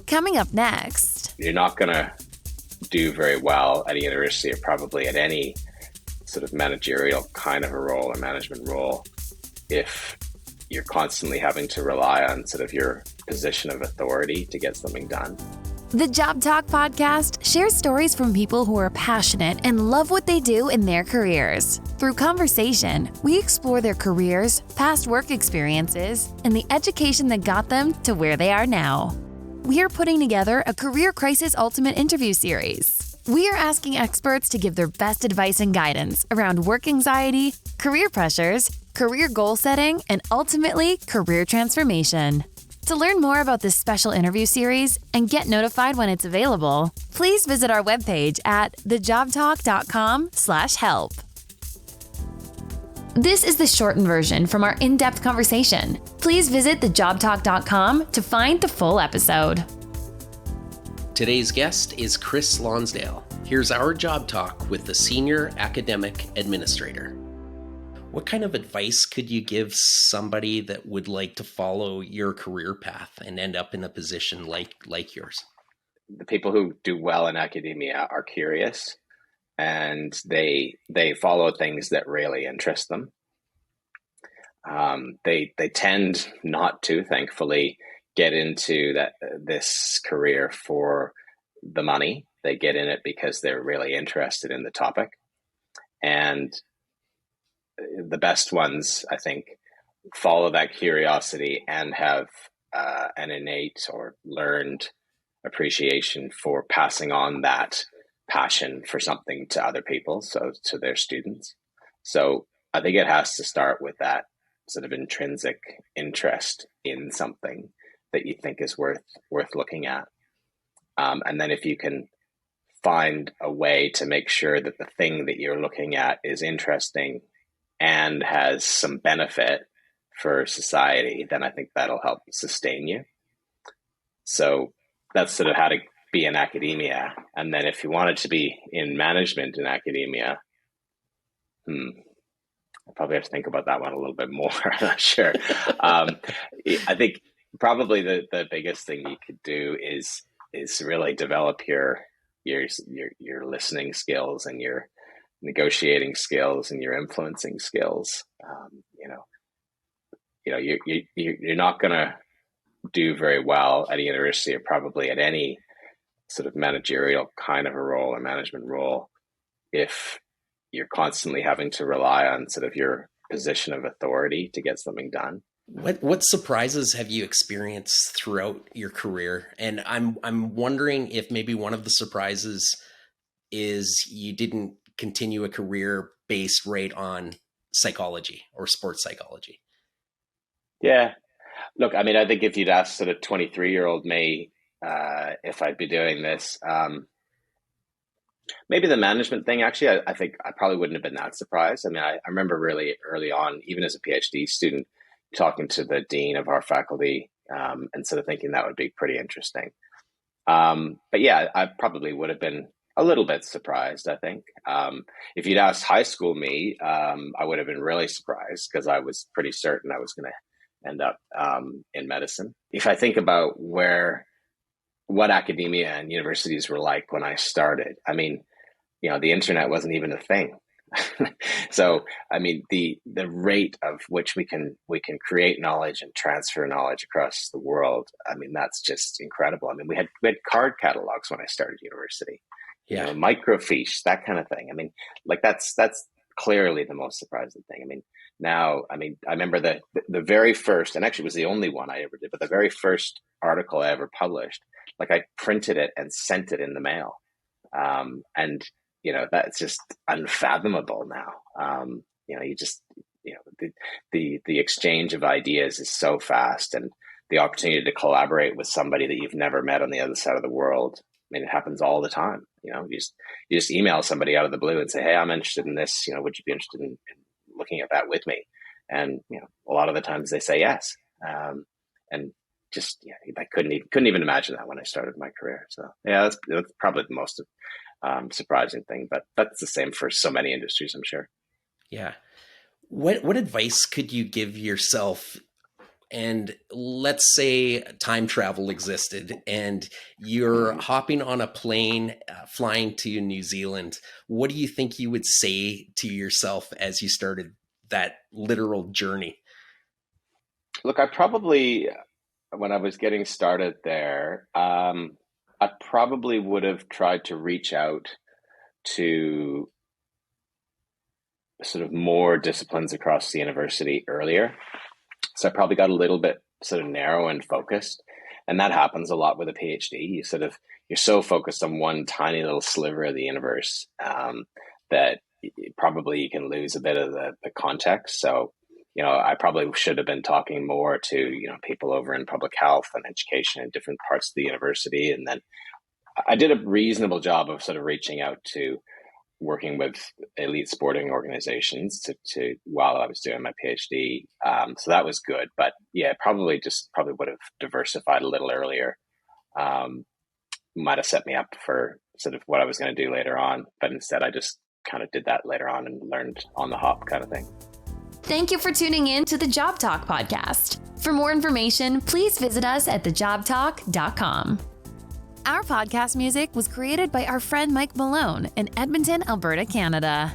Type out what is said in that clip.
Coming up next. You're not going to do very well at a university or probably at any sort of managerial kind of a role or management role if you're constantly having to rely on sort of your position of authority to get something done. The Job Talk podcast shares stories from people who are passionate and love what they do in their careers. Through conversation, we explore their careers, past work experiences, and the education that got them to where they are now. We are putting together a Career Crisis Ultimate interview series. We are asking experts to give their best advice and guidance around work anxiety, career pressures, career goal setting, and ultimately, career transformation. To learn more about this special interview series and get notified when it's available, please visit our webpage at thejobtalk.com/help. This is the shortened version from our in-depth conversation. Please visit thejobtalk.com to find the full episode. Today's guest is Chris Lonsdale. Here's our Job Talk with the Senior Academic Administrator. What kind of advice could you give somebody that would like to follow your career path and end up in a position like yours? The people who do well in academia are curious and they follow things that really interest them. They tend not to, thankfully, get into this career for the money. They get in it because they're really interested in the topic. And the best ones, I think, follow that curiosity and have an innate or learned appreciation for passing on that passion for something to other people, so to their students. So I think it has to start with that sort of intrinsic interest in something that you think is worth looking at. And then if you can find a way to make sure that the thing that you're looking at is interesting and has some benefit for society, then I think that'll help sustain you. So that's sort of how to be in academia. And then if you wanted to be in management in academia, I probably have to think about that one a little bit more. I'm not sure. I think probably the biggest thing you could do is really develop your listening skills and your negotiating skills and your influencing skills. You're not going to do very well at a university or probably at any sort of managerial kind of a role or management role if you're constantly having to rely on sort of your position of authority to get something done. What surprises have you experienced throughout your career? And I'm wondering if maybe one of the surprises is you didn't continue a career based right on psychology or sports psychology. Yeah. Look, I mean, I think if you'd asked sort of 23-year-old me if I'd be doing this, maybe the management thing, actually, I think I probably wouldn't have been that surprised. I mean, I remember really early on, even as a PhD student, talking to the dean of our faculty and sort of thinking that would be pretty interesting. But yeah, I probably would have been a little bit surprised, I think. If you'd asked high school me, I would have been really surprised because I was pretty certain I was going to end up in medicine. If I think about what academia and universities were like when I started, I mean, the internet wasn't even a thing. So, I mean, the rate of which we can create knowledge and transfer knowledge across the world, I mean, that's just incredible. I mean, we had card catalogs when I started university. Yeah. Microfiche, that kind of thing. I mean, like that's clearly the most surprising thing. I mean, now, I remember the very first, and actually it was the only one I ever did, but the very first article I ever published, like I printed it and sent it in the mail. And that's just unfathomable now. The exchange of ideas is so fast, and the opportunity to collaborate with somebody that you've never met on the other side of the world. I mean, it happens all the time. You just email somebody out of the blue and say, "Hey, I'm interested in this. Would you be interested in looking at that with me?" And a lot of the times they say yes. And just I couldn't even imagine that when I started my career. So yeah, that's probably the most surprising thing. But that's the same for so many industries, I'm sure. Yeah. What advice could you give yourself and let's say time travel existed and you're hopping on a plane flying to New Zealand, what do you think you would say to yourself as you started that literal journey? Look, I probably, when I was getting started there, I probably would have tried to reach out to sort of more disciplines across the university earlier. So I probably got a little bit sort of narrow and focused. And that happens a lot with a PhD. You're so focused on one tiny little sliver of the universe that probably you can lose a bit of the context. So, I probably should have been talking more to, people over in public health and education in different parts of the university. And then I did a reasonable job of sort of reaching out to working with elite sporting organizations to while I was doing my PhD. So that was good, but yeah, probably would have diversified a little earlier. Might have set me up for sort of what I was going to do later on, but instead I just kind of did that later on and learned on the hop kind of thing. Thank you for tuning in to the Job Talk podcast. For more information, please visit us at thejobtalk.com. Our podcast music was created by our friend Mike Malone in Edmonton, Alberta, Canada.